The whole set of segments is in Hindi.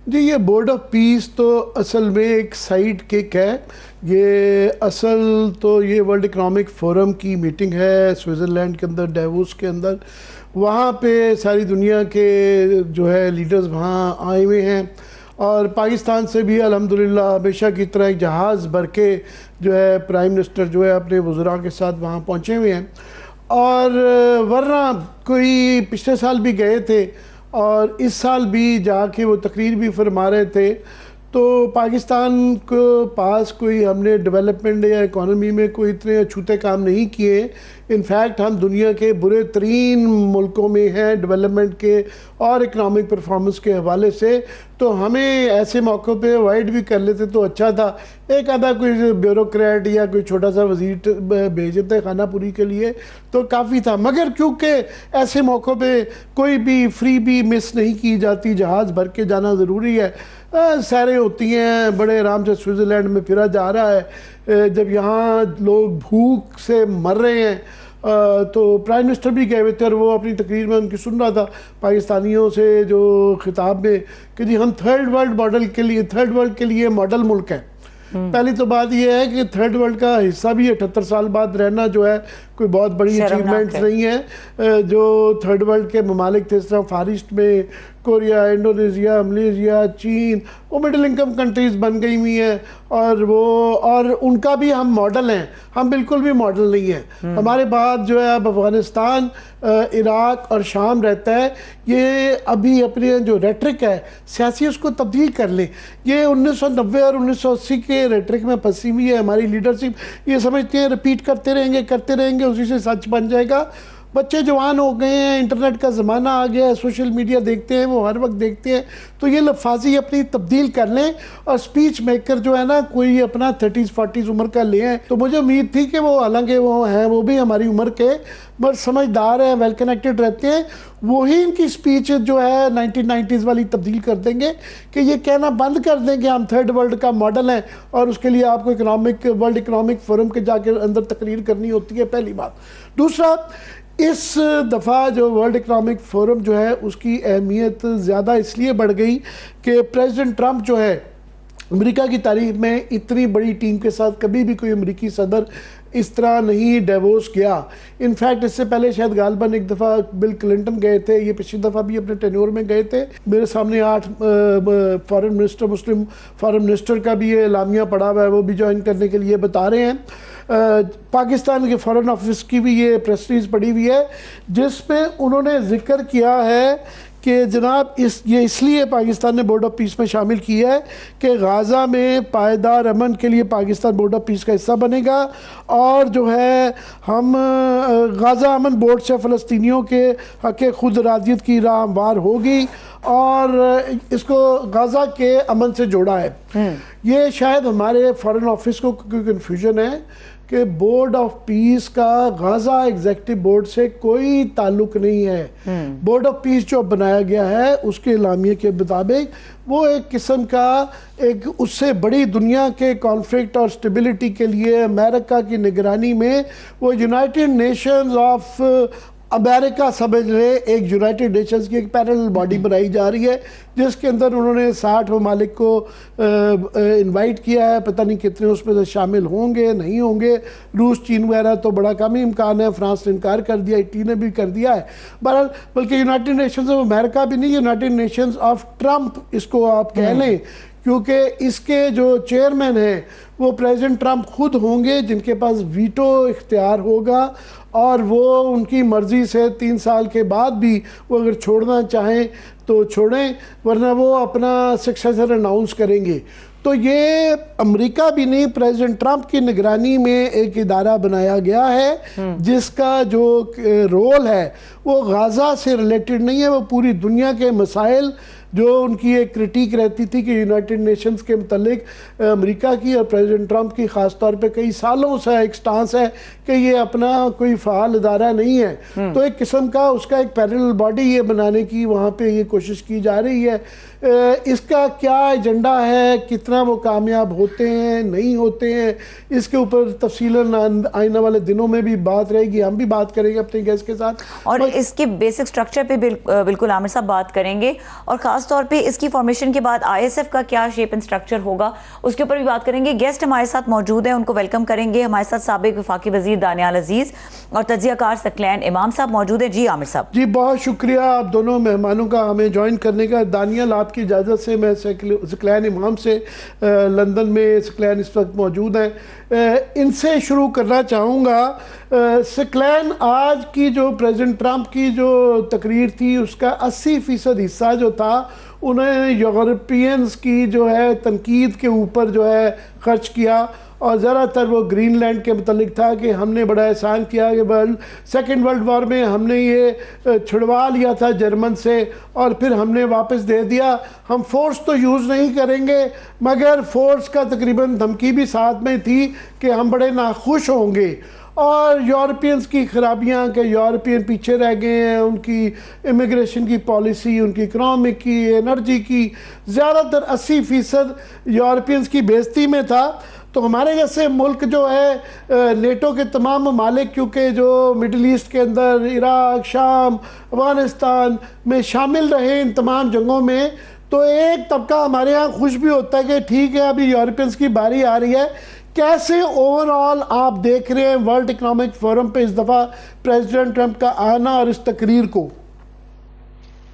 जी, ये बोर्ड ऑफ पीस तो असल में एक साइड किक है। ये असल तो ये वर्ल्ड इकनॉमिक फोरम की मीटिंग है स्विट्ज़रलैंड के अंदर, डेवोस के अंदर। वहाँ पे सारी दुनिया के जो है लीडर्स वहाँ आए हुए हैं, और पाकिस्तान से भी अल्हम्दुलिल्लाह हमेशा की तरह एक जहाज़ भर के जो है प्राइम मिनिस्टर जो है अपने वज़रा के साथ वहाँ पहुँचे हुए हैं। और वरना कोई पिछले साल भी गए थे और इस साल भी जाके वो तकरीर भी फरमा रहे थे। तो पाकिस्तान को पास कोई हमने डेवलपमेंट या इकोनॉमी में कोई इतने अछूते काम नहीं किए। इनफैक्ट हम दुनिया के बुरे तरीन मुल्कों में हैं डेवलपमेंट के और इकनॉमिक परफॉर्मेंस के हवाले से। तो हमें ऐसे मौक़ों पे अवॉइड भी कर लेते तो अच्छा था। एक आधा कोई ब्यूरोक्रेट या कोई छोटा सा वजीर भेज देते खाना पूरी के लिए तो काफ़ी था। मगर क्योंकि ऐसे मौक़ों पे कोई भी फ्री भी मिस नहीं की जाती, जहाज़ भर के जाना ज़रूरी है। सैरें होती हैं, बड़े आराम से स्विट्ज़रलैंड में फिरा जा रहा है। जब यहाँ लोग भूख से मर रहे हैं तो प्राइम मिनिस्टर भी गए हुए थे और वो अपनी तकरीर में उनकी सुन रहा था पाकिस्तानियों से जो खिताब में कि जी हम थर्ड वर्ल्ड के लिए मॉडल मुल्क है। पहली तो बात यह है कि थर्ड वर्ल्ड का हिस्सा भी 78 साल बाद रहना जो है कोई बहुत बड़ी अचीवमेंट नहीं है। जो थर्ड वर्ल्ड के ममालिक थे, इस तरह फार ईस्ट में कोरिया, इंडोनेशिया, मलेशिया, चीन, वो मिडिल इनकम कंट्रीज़ बन गई हुई हैं और उनका भी हम मॉडल हैं। हम बिल्कुल भी मॉडल नहीं हैं। हमारे बाद जो है अब अफ़गानिस्तान, इराक और शाम रहता है। ये अभी अपने जो रेटरिक है सियासी उसको तब्दील कर लें। ये 1990 और 1980 के रेटरिक में फंसी हुई है हमारी लीडरशिप। ये समझते हैं रिपीट करते रहेंगे उसी से सच बन जाएगा। बच्चे जवान हो गए हैं, इंटरनेट का ज़माना आ गया है, सोशल मीडिया देखते हैं, वो हर वक्त देखते हैं। तो ये लफाजी अपनी तब्दील कर लें और स्पीच मेकर जो है ना कोई अपना 30-40 उम्र का ले आए। तो मुझे उम्मीद थी कि वो, हालांकि वो हैं, वो भी हमारी उम्र के बट समझदार हैं, वेल कनेक्टेड रहते हैं, वही इनकी स्पीच जो है 1990s वाली तब्दील कर देंगे कि ये कहना बंद कर देंगे हम थर्ड वर्ल्ड का मॉडल हैं और उसके लिए आपको वर्ल्ड इकनॉमिक फोरम के जाकर अंदर तकरीर करनी होती है। पहली बात। दूसरा, इस दफ़ा जो वर्ल्ड इकनॉमिक फोरम जो है उसकी अहमियत ज़्यादा इसलिए बढ़ गई कि प्रेसिडेंट ट्रंप जो है अमेरिका की तारीख में इतनी बड़ी टीम के साथ कभी भी कोई अमेरिकी सदर इस तरह नहीं डेवोस गया। इनफैक्ट इससे पहले शायद गालबन एक दफ़ा बिल क्लिंटन गए थे, ये पिछली दफ़ा भी अपने टेन्योर में गए थे। मेरे सामने 8 फॉरेन मिनिस्टर, मुस्लिम फॉरेन मिनिस्टर का भी ये एलामिया पड़ा हुआ है, वो भी ज्वाइन करने के लिए बता रहे हैं। पाकिस्तान के फॉरेन ऑफिस की भी ये प्रेस रिलीज पड़ी हुई है जिसमें उन्होंने जिक्र किया है कि जनाब ये इसलिए पाकिस्तान ने बोर्ड ऑफ पीस में शामिल किया है कि गाज़ा में पायदार अमन के लिए पाकिस्तान बोर्ड ऑफ पीस का हिस्सा बनेगा और जो है हम गाज़ा अमन बोर्ड से फ़लस्तीनियों के हक़ खुद इरादियत की राह हमवार होगी और इसको गाज़ा के अमन से जोड़ा है। ये शायद हमारे फॉरेन ऑफिस को कोई कन्फ्यूजन है कि बोर्ड ऑफ पीस का गाज़ा एग्जेक्टिव बोर्ड से कोई ताल्लुक नहीं है। बोर्ड ऑफ पीस जो बनाया गया है उसके एलामिये के मुताबिक वो एक किस्म का एक उससे बड़ी दुनिया के कॉन्फ्लिक्ट और स्टेबिलिटी के लिए अमेरिका की निगरानी में वो यूनाइटेड नेशंस ऑफ अमेरिका समझ रहे एक यूनाइटेड नेशंस की एक पैरेलल बॉडी बनाई जा रही है जिसके अंदर उन्होंने 60 ममालिक को इनवाइट किया है। पता नहीं कितने उसमें से शामिल होंगे नहीं होंगे, रूस, चीन वगैरह तो बड़ा कम ही इम्कान है, फ्रांस ने इनकार कर दिया, इटली ने भी कर दिया है। बहरहाल बल्कि यूनाइटेड नेशंस ऑफ अमेरिका भी नहीं, यूनाइटेड नेशंस ऑफ ट्रंप इसको आप कह लें, क्योंकि इसके जो चेयरमैन हैं वो प्रेसिडेंट ट्रंप खुद होंगे जिनके पास वीटो इख्तियार होगा और वो उनकी मर्ज़ी से 3 साल के बाद भी वो अगर छोड़ना चाहें तो छोड़ें, वरना वो अपना सक्सेसर अनाउंस करेंगे। तो ये अमेरिका भी नहीं, प्रेसिडेंट ट्रंप की निगरानी में एक इदारा बनाया गया है जिसका जो रोल है वो गाज़ा से रिलेटेड नहीं है, वो पूरी दुनिया के मसाइल जो उनकी एक क्रिटिक रहती थी कि यूनाइटेड नेशंस के मुतल्लिक अमेरिका की और प्रेसिडेंट ट्रंप की ख़ास तौर पे कई सालों से एक स्टांस है कि ये अपना कोई फ़ाल इदारा नहीं है। तो एक किस्म का उसका एक पैरेलल बॉडी ये बनाने की वहाँ पे ये कोशिश की जा रही है। इसका क्या एजेंडा है, कितना वो कामयाब होते हैं नहीं होते हैं, इसके ऊपर तफसीलन आने वाले दिनों में भी बात रहेगी, हम भी बात करेंगे अपने गेस्ट के साथ और इसके बेसिक स्ट्रक्चर पे बिल्कुल आमिर साहब बात करेंगे और ख़ास खास तौर पे इसकी फॉर्मेशन के बाद ISF का क्या शेप एंड स्ट्रक्चर होगा, उसके ऊपर भी बात करेंगे। गेस्ट हमारे साथ मौजूद हैं, उनको वेलकम करेंगे। हमारे साथ साबिक वफाकी वजीर दानियाल अजीज और तजियाकार सकलैन इमाम साहब मौजूद हैं। जी आमिर साहब। जी बहुत शुक्रिया आप दोनों मेहमानों का हमें ज्वाइन करने का। दानियाल आपकी इजाज़त से मैं सकलैन इमाम से लंदन में सकलैन इस वक्त मौजूद हैं, इनसे शुरू करना चाहूँगा। सकलैन, आज की जो प्रेसिडेंट ट्रंप की जो तकरीर थी उसका 80% हिस्सा जो था उन्होंने यूरोपियंस की जो है तनकीद के ऊपर जो है खर्च किया, और ज़्यादातर वो ग्रीनलैंड के मतलब था कि हमने बड़ा एहसान किया कि सेकेंड वर्ल्ड वॉर में हमने ये छुड़वा लिया था जर्मन से और फिर हमने वापस दे दिया। हम फोर्स तो यूज़ नहीं करेंगे, मगर फोर्स का तकरीबन धमकी भी साथ में थी कि हम बड़े नाखुश होंगे। और यूरोपियंस की खराबियाँ कि यूरोपियन पीछे रह गए हैं, उनकी इमिग्रेशन की पॉलिसी, उनकी इकनॉमिक की, एनर्जी की, ज़्यादातर 80% यूरोपियंस की बेइज्जती में था। तो हमारे जैसे मुल्क जो है नेटो के तमाम ममालिक, क्योंकि जो मिडल ईस्ट के अंदर इराक़, शाम, अफ़गानिस्तान में शामिल रहे इन तमाम जंगों में, तो एक तबका हमारे यहाँ खुश भी होता है कि ठीक है अभी यूरोपियंस की बारी आ रही है। कैसे ओवरऑल आप देख रहे हैं वर्ल्ड इकनॉमिक फोरम पे इस दफ़ा प्रेसिडेंट ट्रंप का आना और इस तकरीर को?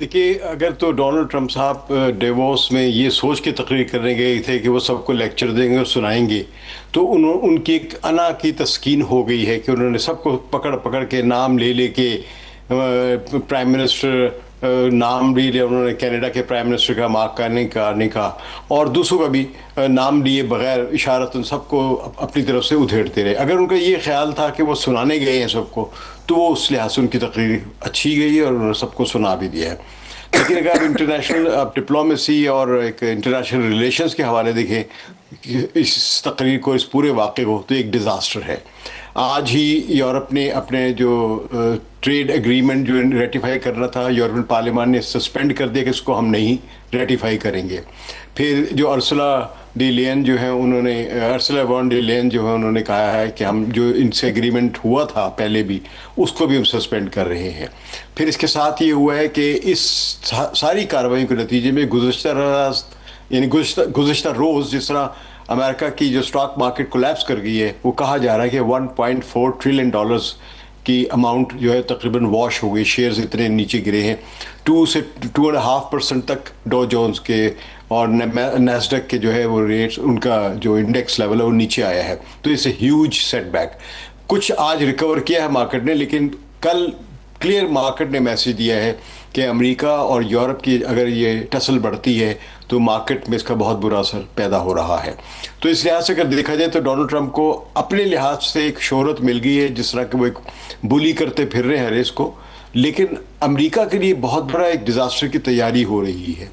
देखिए, अगर तो डोनाल्ड ट्रंप साहब डेवोस में ये सोच के तकरीर करने गए थे कि वो सबको लेक्चर देंगे और सुनाएंगे, तो उनकी एक अना की तस्कीन हो गई है कि उन्होंने सबको पकड़ पकड़ के नाम ले लेके प्राइम मिनिस्टर नाम भी लिया उन्होंने, कनाडा के प्राइम मिनिस्टर का, मार्क कार्नी का और दूसरों का भी नाम लिए बगैर इशारतन सबको अपनी तरफ से उधेड़ते रहे। अगर उनका ये ख्याल था कि वो सुनाने गए हैं सबको, तो वो उस लिहाज से उनकी तकरीर अच्छी गई है और उन्होंने सबको सुना भी दिया है। लेकिन अगर आप इंटरनेशनल डिप्लोमेसी और एक इंटरनेशनल रिलेशंस के हवाले देखें इस तकरीर को, इस पूरे वाक़े को, तो एक डिज़ास्टर है। आज ही यूरोप ने अपने जो ट्रेड एग्रीमेंट जो रेटिफाई करना था, यूरोपियन पार्लियामेंट ने सस्पेंड कर दिया कि इसको हम नहीं रेटिफाई करेंगे। फिर जो अर्सुला डी लेयन जो है उन्होंने, अर्सुला वॉन डी लेयन जो है उन्होंने कहा है कि हम जो इनसे एग्रीमेंट हुआ था पहले भी, उसको भी हम सस्पेंड कर रहे हैं। फिर इसके साथ ये हुआ है कि इस सारी कार्रवाई के नतीजे में गुज़श्ता रोज़ जिस तरह अमेरिका की जो स्टॉक मार्केट कोलैप्स कर गई है, वो कहा जा रहा है कि 1.4 ट्रिलियन डॉलर्स की अमाउंट जो है तकरीबन वॉश हो गई, शेयर्स इतने नीचे गिरे हैं। 2 से 2.5% तक डो जोन्स के और नैस्डैक के जो है वो रेट्स, उनका जो इंडेक्स लेवल है वो नीचे आया है। तो इट्स ए ह्यूज सेटबैक। कुछ आज रिकवर किया है मार्केट ने, लेकिन कल क्लियर मार्केट ने मैसेज दिया है कि अमेरिका और यूरोप की अगर ये टसल बढ़ती है तो मार्केट में इसका बहुत बुरा असर पैदा हो रहा है। तो इस लिहाज से अगर देखा जाए तो डोनाल्ड ट्रंप को अपने लिहाज से एक शोहरत मिल गई है, जिस तरह के वो एक बुली करते फिर रहे हैं रेस को, लेकिन अमेरिका के लिए बहुत बड़ा एक डिज़ास्टर की तैयारी हो रही है।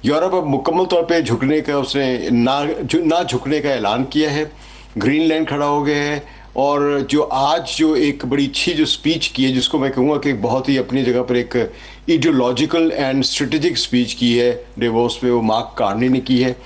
यूरोप अब मुकम्मल तौर पे झुकने का, उसने ना झुकने का ऐलान किया है। ग्रीनलैंड खड़ा हो गया है, और जो आज जो एक बड़ी अच्छी जो स्पीच की है, जिसको मैं कहूँगा कि बहुत ही अपनी जगह पर एक आइडियोलॉजिकल एंड स्ट्रेटेजिक स्पीच की है डेवोस में, वो मार्क कार्नी ने की है।